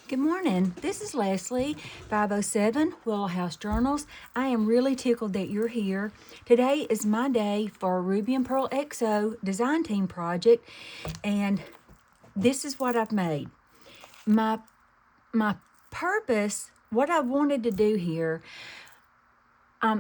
Good morning. This is Leslie, 507 Willow House Journals. I am really tickled that you're here. Today is my day for Ruby&Pearlxo design team project, and this is what I've made. My purpose, what I wanted to do here,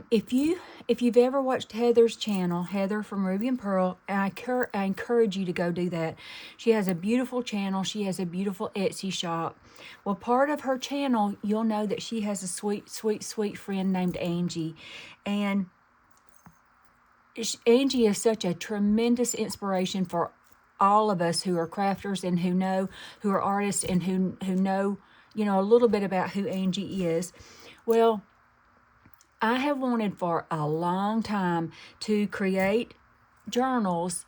if you've ever watched Heather's channel, Heather from Ruby and Pearl, I encourage you to go do that. She has a beautiful channel. She has a beautiful Etsy shop. Well, part of her channel, you'll know that she has a sweet, sweet, sweet friend named Angie. And Angie is such a tremendous inspiration for all of us who are crafters and who are artists and who know, a little bit about who Angie is. Well, I have wanted for a long time to create journals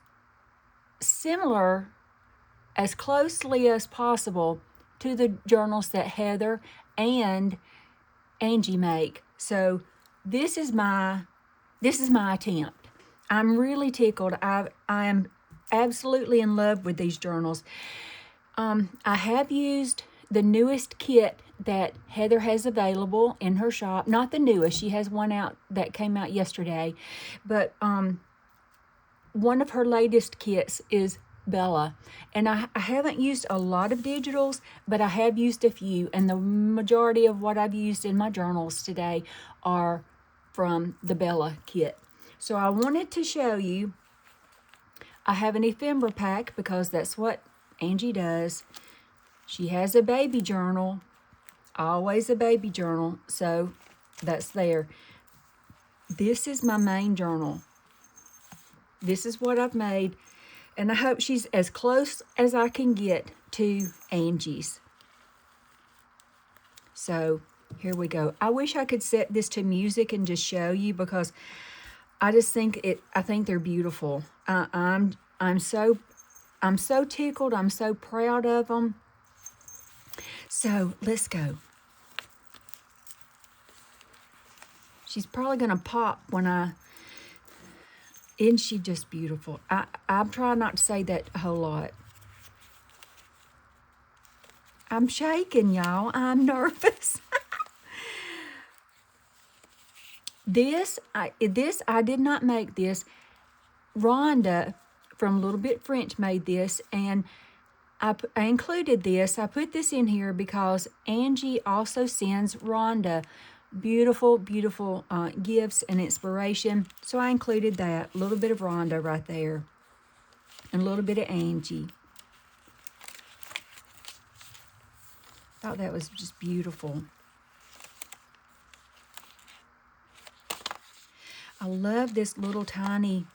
similar, as closely as possible, to the journals that Heather and Angie make. So this is my attempt. I'm really tickled. I am absolutely in love with these journals. I have used the newest kit that Heather has available in her shop. Not the newest. She has one out that came out yesterday. But one of her latest kits is Bella. And I haven't used a lot of digitals, but I have used a few. And the majority of what I've used in my journals today are from the Bella kit. So I wanted to show you. I have an ephemera pack because that's what Angie does. She has a baby journal, always a baby journal, so that's there. This is my main journal. This is what I've made, and I hope she's as close as I can get to Angie's. So here we go. I wish I could set this to music and just show you because I just think I think they're beautiful. I'm so tickled. I'm so proud of them. So let's go. She's probably going to pop isn't she just beautiful? I'm trying not to say that a whole lot. I'm shaking, y'all. I'm nervous. I did not make this. Rhonda from Little Bit French made this, and I included this. I put this in here because Angie also sends Rhonda beautiful, beautiful gifts and inspiration. So I included that. A little bit of Rhonda right there. And a little bit of Angie. Thought that was just beautiful. I love this little tiny,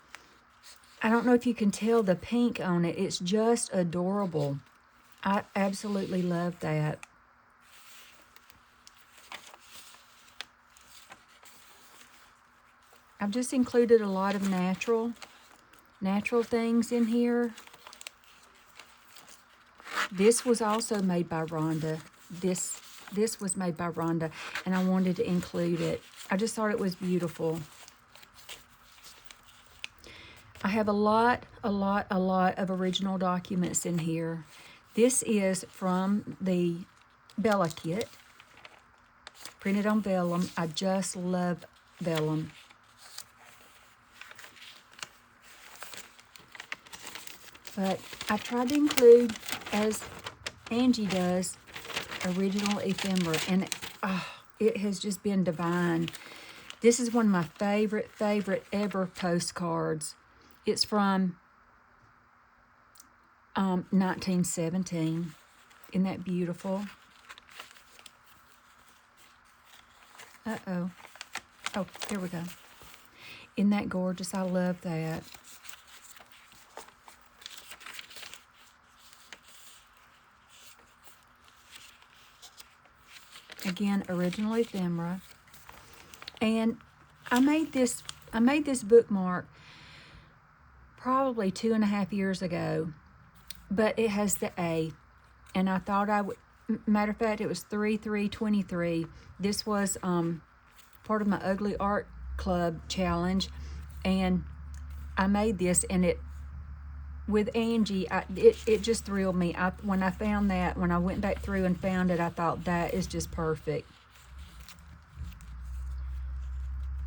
I don't know if you can tell the pink on it. It's just adorable. I absolutely love that. I've just included a lot of natural things in here. This was also made by Rhonda. This was made by Rhonda, and I wanted to include it. I just thought it was beautiful. I have a lot of original documents in here. This is from the Bella kit, printed on vellum. I just love vellum. But I tried to include, as Angie does, original ephemera, and it has just been divine. This is one of my favorite ever postcards. It's from 1917. Isn't that beautiful? Uh-oh. Oh, there we go. Isn't that gorgeous? I love that. Again, original ephemera. And I made this bookmark probably 2.5 years ago, but it has the A, and I thought I would. Matter of fact, it was 3/3/23. This was part of my Ugly Art Club challenge, and I made this, and with Angie, it just thrilled me. When I found that, when I went back through and found it, I thought that is just perfect.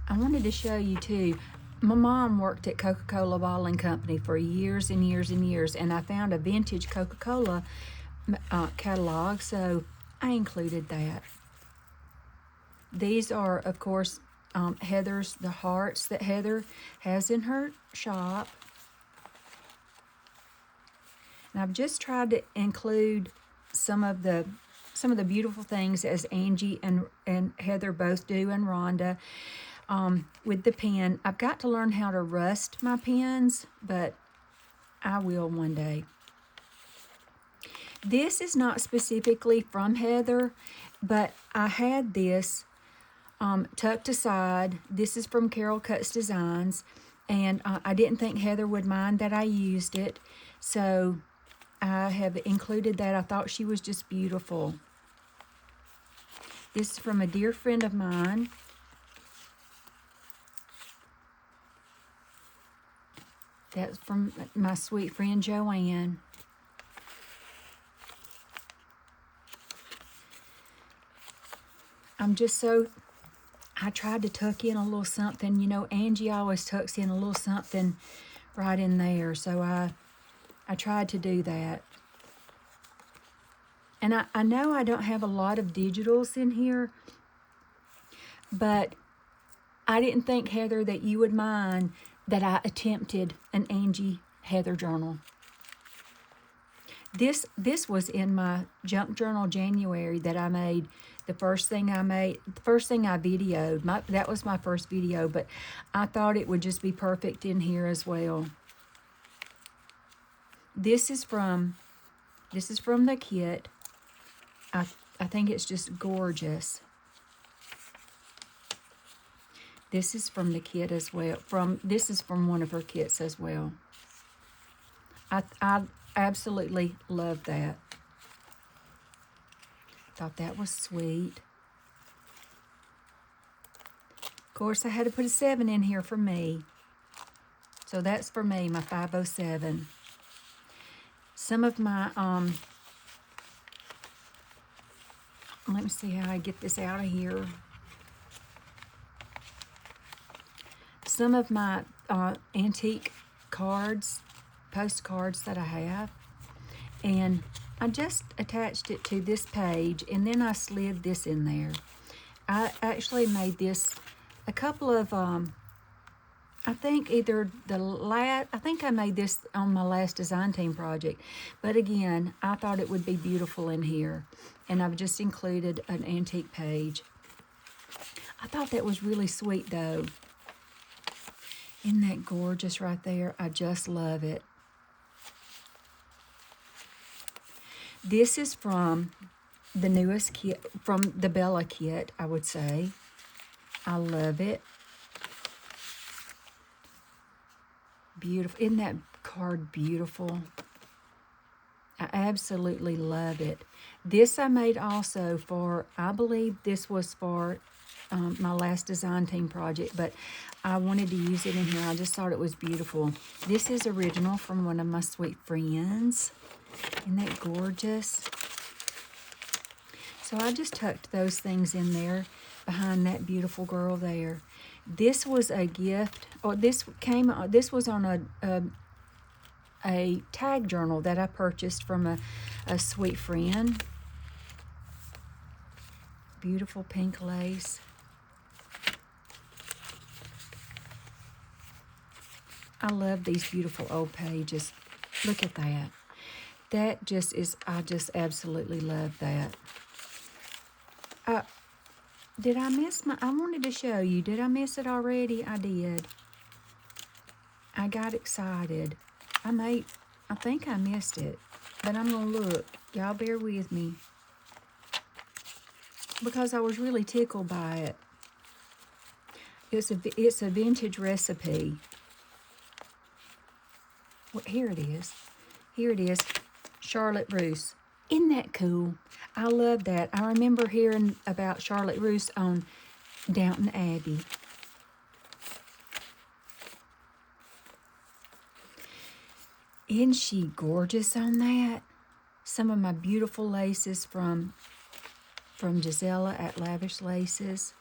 I wanted to show you too. My mom worked at Coca-Cola Bottling Company for years and years and years, and I found a vintage Coca-Cola catalog, so I included that. These are, of course, Heather's, the hearts that Heather has in her shop. And I've just tried to include some of the beautiful things as Angie and Heather both do, and Rhonda. With the pen, I've got to learn how to rust my pens, but I will one day. This is not specifically from Heather, but I had this tucked aside. This is from Carol Cuts Designs, and I didn't think Heather would mind that I used it, so I have included that. I thought she was just beautiful. This is from a dear friend of mine. That's from my sweet friend Joanne. I tried to tuck in a little something. You know, Angie always tucks in a little something right in there. So I tried to do that. And I know I don't have a lot of digitals in here, but I didn't think, Heather, that you would mind that I attempted an Angie Heather journal. This was in my junk journal January that I made. The first thing I videoed. That was my first video, but I thought it would just be perfect in here as well. This is from the kit. I think it's just gorgeous. This is from the kit as well. This is from one of her kits as well. I absolutely love that. Thought that was sweet. Of course, I had to put a 7 in here for me. So that's for me, my 507. Some of my, let me see how I get this out of here. Some of my antique cards, postcards that I have, and I just attached it to this page, and then I slid this in there. I actually made this a couple of, I think I made this on my last design team project, but again, I thought it would be beautiful in here, and I've just included an antique page. I thought that was really sweet though. Isn't that gorgeous right there? I just love it. This is from the newest kit, from the Bella kit, I would say. I love it. Beautiful. Isn't that card beautiful? I absolutely love it. This I made also for, I believe this was for my last design team project, but I wanted to use it in here. I just thought it was beautiful. This is original from one of my sweet friends. Isn't that gorgeous? So I just tucked those things in there behind that beautiful girl there. This was a gift, or this was on a tag journal that I purchased from a sweet friend. Beautiful pink lace. I love these beautiful old pages. Look at that. That just is, I just absolutely love that. Did I miss I wanted to show you. Did I miss it already? I did. I got excited. I think I missed it, but I'm going to look. Y'all bear with me, because I was really tickled by it. It's a vintage recipe. Well, here it is. Here it is. Charlotte Russe. Isn't that cool? I love that. I remember hearing about Charlotte Russe on Downton Abbey. Isn't she gorgeous on that? Some of my beautiful laces from Gisela at Lavish Laces.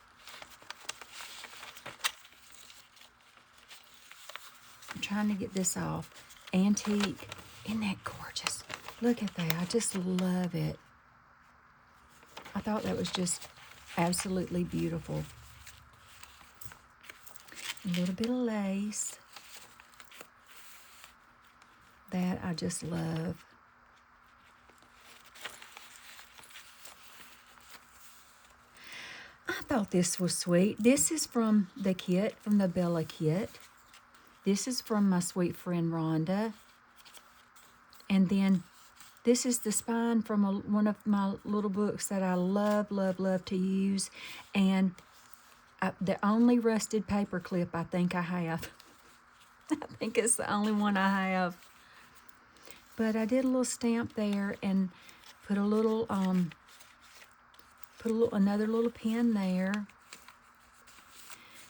I'm trying to get this off. Antique. Isn't that gorgeous? Look at that. I just love it. I thought that was just absolutely beautiful. A little bit of lace. That I just love. I thought this was sweet. This is from the kit, from the Bella kit. This is from my sweet friend Rhonda. And then this is the spine from one of my little books that I love, love, love to use. And the only rusted paper clip I think I have. I think it's the only one I have. But I did a little stamp there and put a little, another little pin there.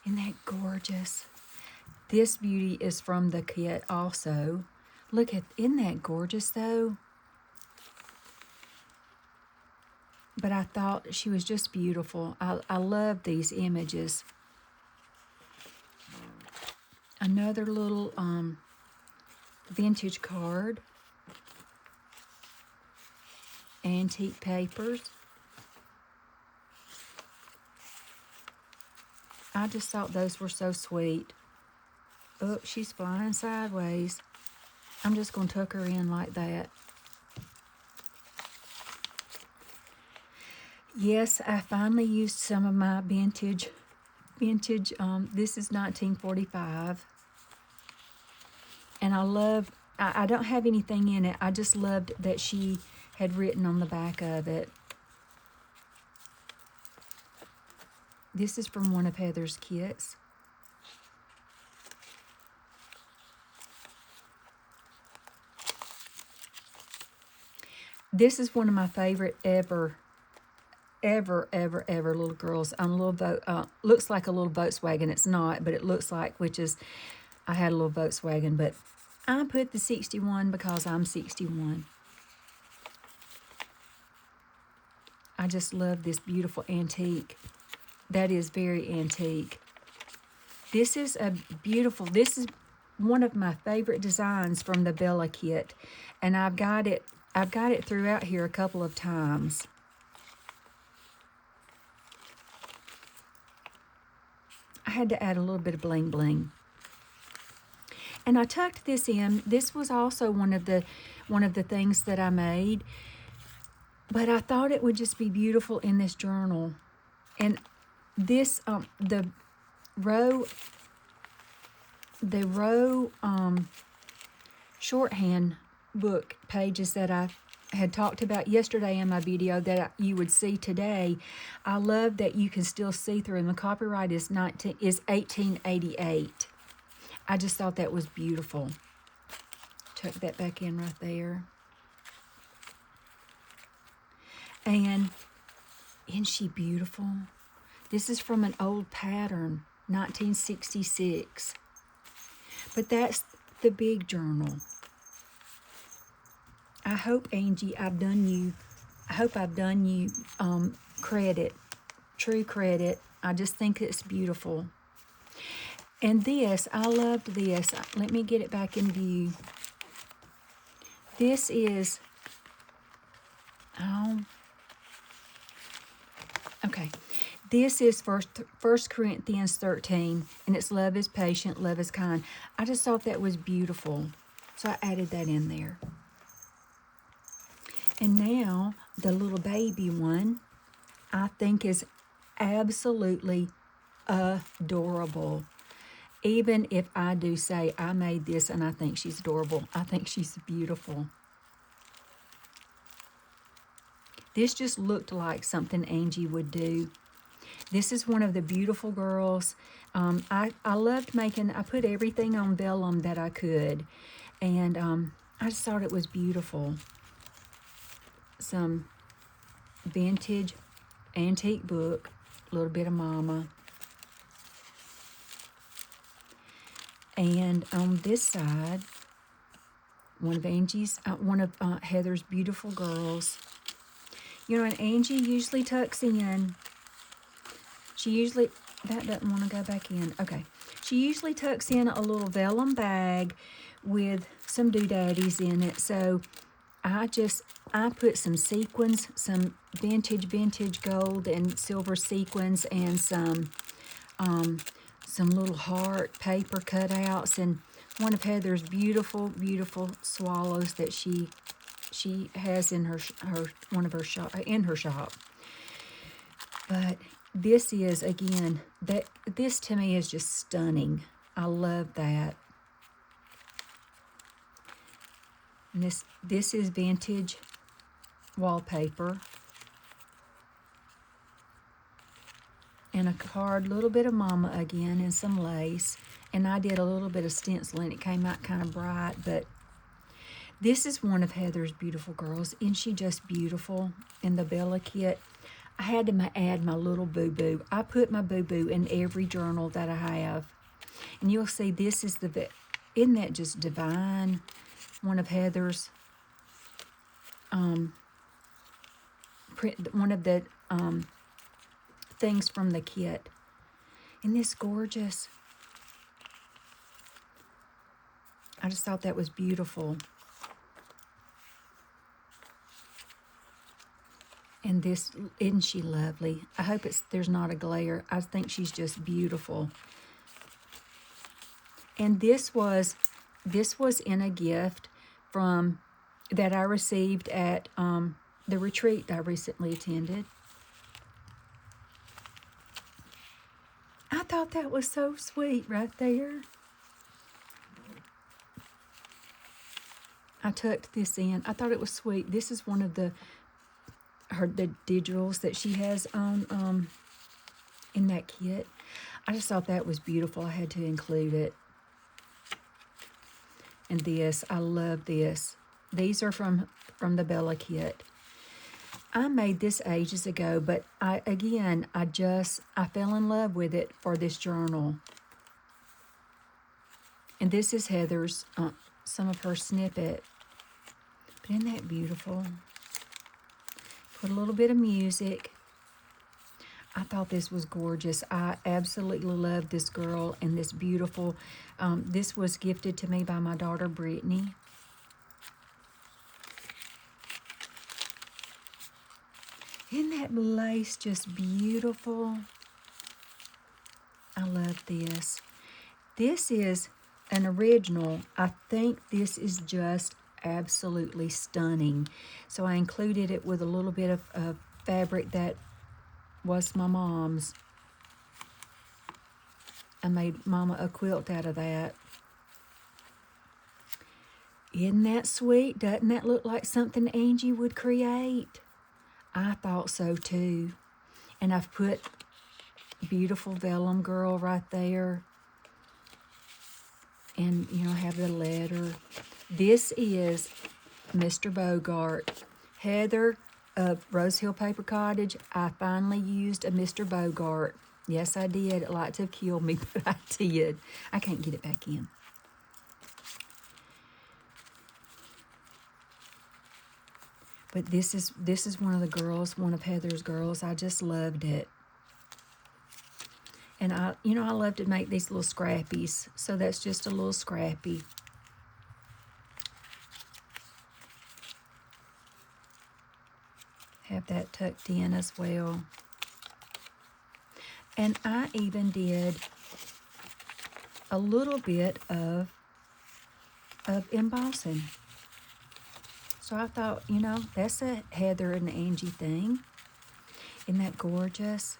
Isn't that gorgeous? This beauty is from the kit also. Look at, isn't that gorgeous though? But I thought she was just beautiful. I love these images. Another little vintage card. Antique papers. I just thought those were so sweet. Oh, she's flying sideways. I'm just going to tuck her in like that. Yes, I finally used some of my vintage, this is 1945. And I love, I don't have anything in it. I just loved that she had written on the back of it. This is from one of Heather's kits. This is one of my favorite ever little girls on a little looks like a little Volkswagen. It's not, but it looks like, which is, I had a little Volkswagen, but I put the 61 because I'm 61. I just love this beautiful antique. That is very antique. This is a beautiful, this is one of my favorite designs from the Bella kit. And I've got it throughout here a couple of times. I had to add a little bit of bling bling. And I tucked this in. This was also one of the things that I made. But I thought it would just be beautiful in this journal. And this, the row shorthand book pages that I had talked about yesterday in my video that you would see today, I love that you can still see through, and the copyright is 1888. I just thought that was beautiful. Tuck that back in right there. And isn't she beautiful? This is from an old pattern, 1966. But that's the big journal. I hope, Angie, I've done you credit, true credit. I just think it's beautiful. And this, I loved this. Let me get it back in view. This is, okay. This is First Corinthians 13, and it's love is patient, love is kind. I just thought that was beautiful, so I added that in there. And now, the little baby one, I think is absolutely adorable. Even if I do say I made this and I think she's adorable, I think she's beautiful. This just looked like something Angie would do. This is one of the beautiful girls. I loved making, I put everything on vellum that I could. And I just thought it was beautiful. Some vintage antique book, a little bit of mama. And on this side, one of Heather's beautiful girls. You know, and Angie usually tucks in. She usually, that doesn't want to go back in. Okay. She usually tucks in a little vellum bag with some doodaddies in it. So I put some sequins, some vintage gold and silver sequins, and some little heart paper cutouts, and one of Heather's beautiful swallows that she has in her shop. But this is, again, this to me is just stunning. I love that. And this is vintage wallpaper. And a card, little bit of mama again, and some lace. And I did a little bit of stenciling. It came out kind of bright, but this is one of Heather's beautiful girls. Isn't she just beautiful? In the Bella kit, I had to add my little boo-boo. I put my boo-boo in every journal that I have. And you'll see this is isn't that just divine? One of Heather's, one of the things from the kit. Isn't this gorgeous? I just thought that was beautiful. And this, isn't she lovely? I hope there's not a glare. I think she's just beautiful. And this was in a gift that I received at the retreat I recently attended. I thought that was so sweet right there. I tucked this in. I thought it was sweet. This is one of the digitals that she has on in that kit. I just thought that was beautiful. I had to include it. And this, I love this. These are from the Bella kit. I made this ages ago, but I fell in love with it for this journal. And this is Heather's, some of her snippet. But isn't that beautiful? Put a little bit of music. I thought this was gorgeous. I absolutely love this girl and this beautiful. This was gifted to me by my daughter, Brittany. Isn't that lace just beautiful? I love this. This is an original. I think this is just absolutely stunning. So I included it with a little bit of fabric that was my mom's. I made Mama a quilt out of that. Isn't that sweet? Doesn't that look like something Angie would create? I thought so too. And I've put beautiful vellum girl right there. And, you know, I have the letter. This is Mr. Bogart. Heather of Rose Hill Paper Cottage, I finally used a Mr. Bogart. Yes, I did. It liked to have killed me, but I did. I can't get it back in. But this is one of the girls, one of Heather's girls. I just loved it. And I love to make these little scrappies. So that's just a little scrappy. Have that tucked in as well. And I even did a little bit of embossing. So I thought, you know, that's a Heather and Angie thing. Isn't that gorgeous?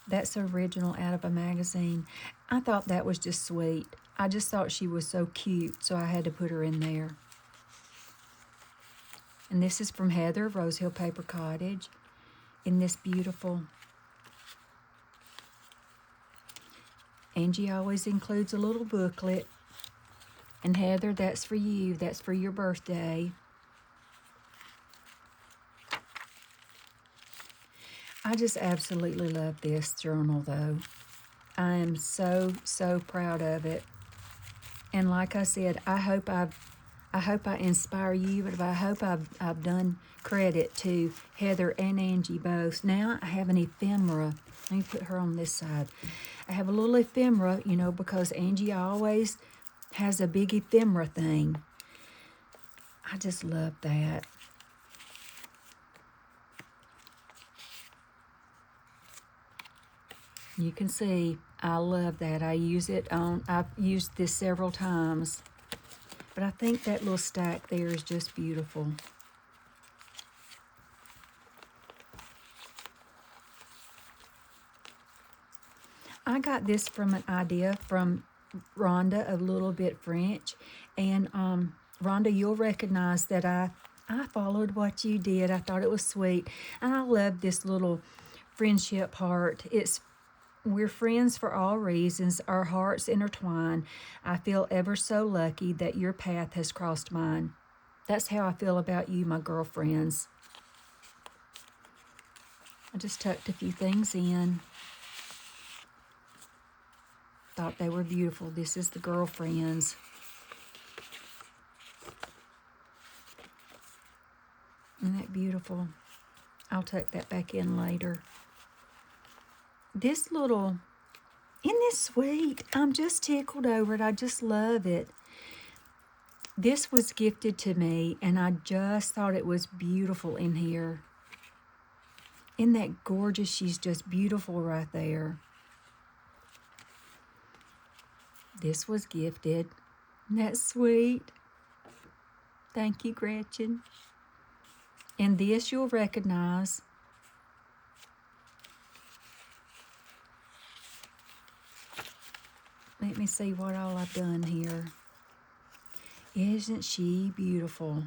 That's original out of a magazine. I thought that was just sweet. I just thought she was so cute, so I had to put her in there. And this is from Heather, Rose Hill Paper Cottage, in this beautiful. Angie always includes a little booklet. And Heather, that's for you. That's for your birthday. I just absolutely love this journal, though. I am so, so proud of it. And like I said, I hope I hope I inspire you, but I hope I've done credit to Heather and Angie both. Now I have an ephemera. Let me put her on this side. I have a little ephemera, you know, because Angie always has a big ephemera thing. I just love that. You can see I love that. I've used this several times. But I think that little stack there is just beautiful. I got this from an idea from Rhonda of Little Bit French. And Rhonda, you'll recognize that I followed what you did. I thought it was sweet. And I love this little friendship heart. We're friends for all reasons. Our hearts intertwine. I feel ever so lucky that your path has crossed mine. That's how I feel about you, my girlfriends. I just tucked a few things in. Thought they were beautiful. This is the girlfriends. Isn't that beautiful? I'll tuck that back in later. This little, isn't this sweet? I'm just tickled over it. I just love it. This was gifted to me, and I just thought it was beautiful in here. Isn't that gorgeous? She's just beautiful right there. This was gifted. Isn't that sweet? Thank you, Gretchen. And this you'll recognize. Let me see what all I've done here. Isn't she beautiful?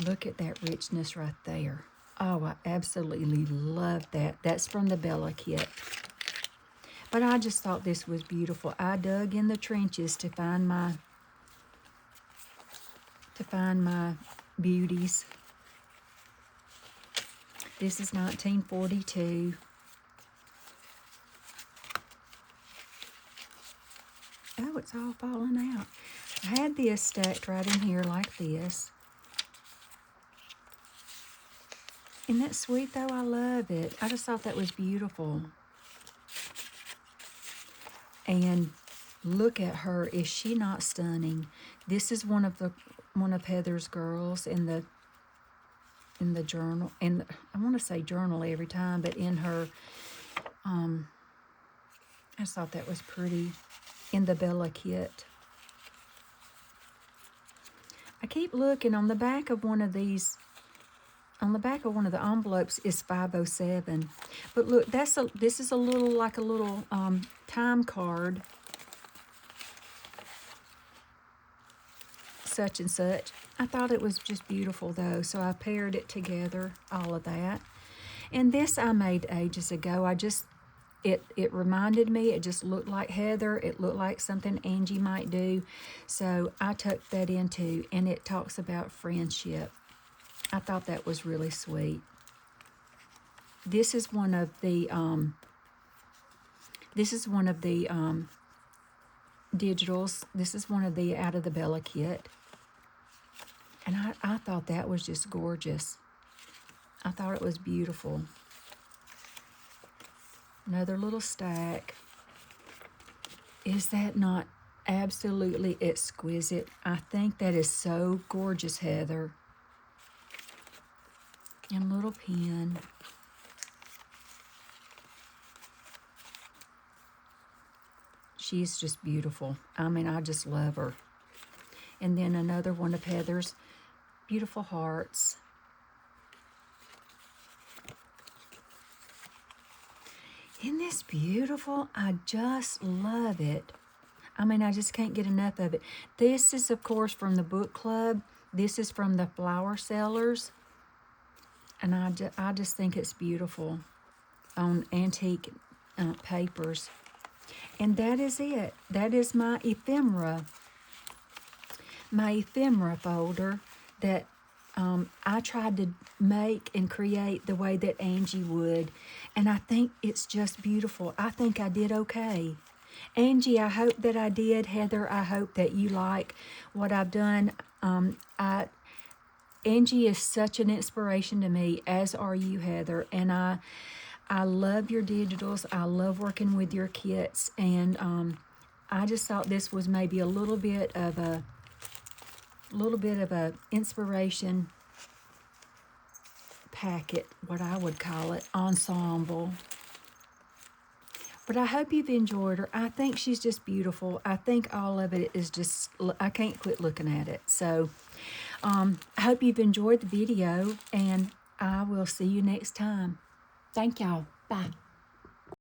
Look at that richness right there. Oh, I absolutely love that. That's from the Bella kit. But I just thought this was beautiful. I dug in the trenches to find my beauties. This is 1942. Oh, it's all falling out. I had this stacked right in here like this. Isn't that sweet, though? I love it. I just thought that was beautiful. And look at her. Is she not stunning? This is one of Heather's girls in the journal. And I want to say journal every time, but in her, I just thought that was pretty. In the Bella kit. I keep looking on the back of one of these. On the back of one of the envelopes is 507. But look, this is a little time card. Such and such. I thought it was just beautiful though, so I paired it together, all of that. And this I made ages ago. It reminded me, it just looked like Heather. It looked like something Angie might do. So I tucked that in too, and it talks about friendship. I thought that was really sweet. This is one of the digitals. This is one of the out of the Bella kit. And I thought that was just gorgeous. I thought it was beautiful. Another little stack. Is that not absolutely exquisite? I think that is so gorgeous, Heather. And a little pen. She's just beautiful. I mean, I just love her. And then another one of Heather's beautiful hearts. Isn't this beautiful? I just love it. I mean, I just can't get enough of it. This is, of course, from the book club. This is from the Flower Sellers. And I just think it's beautiful on antique papers. And that is it. That is my ephemera folder that I tried to make and create the way that Angie would. And I think it's just beautiful. I think I did okay. Angie, I hope that I did. Heather, I hope that you like what I've done. Angie is such an inspiration to me, as are you, Heather, and I love your digitals. I love working with your kits, and I just thought this was maybe a little bit of a inspiration packet, what I would call it, ensemble. But I hope you've enjoyed her. I think she's just beautiful. I think all of it is just, I can't quit looking at it. So I hope you've enjoyed the video, and I will see you next time. Thank y'all. Bye.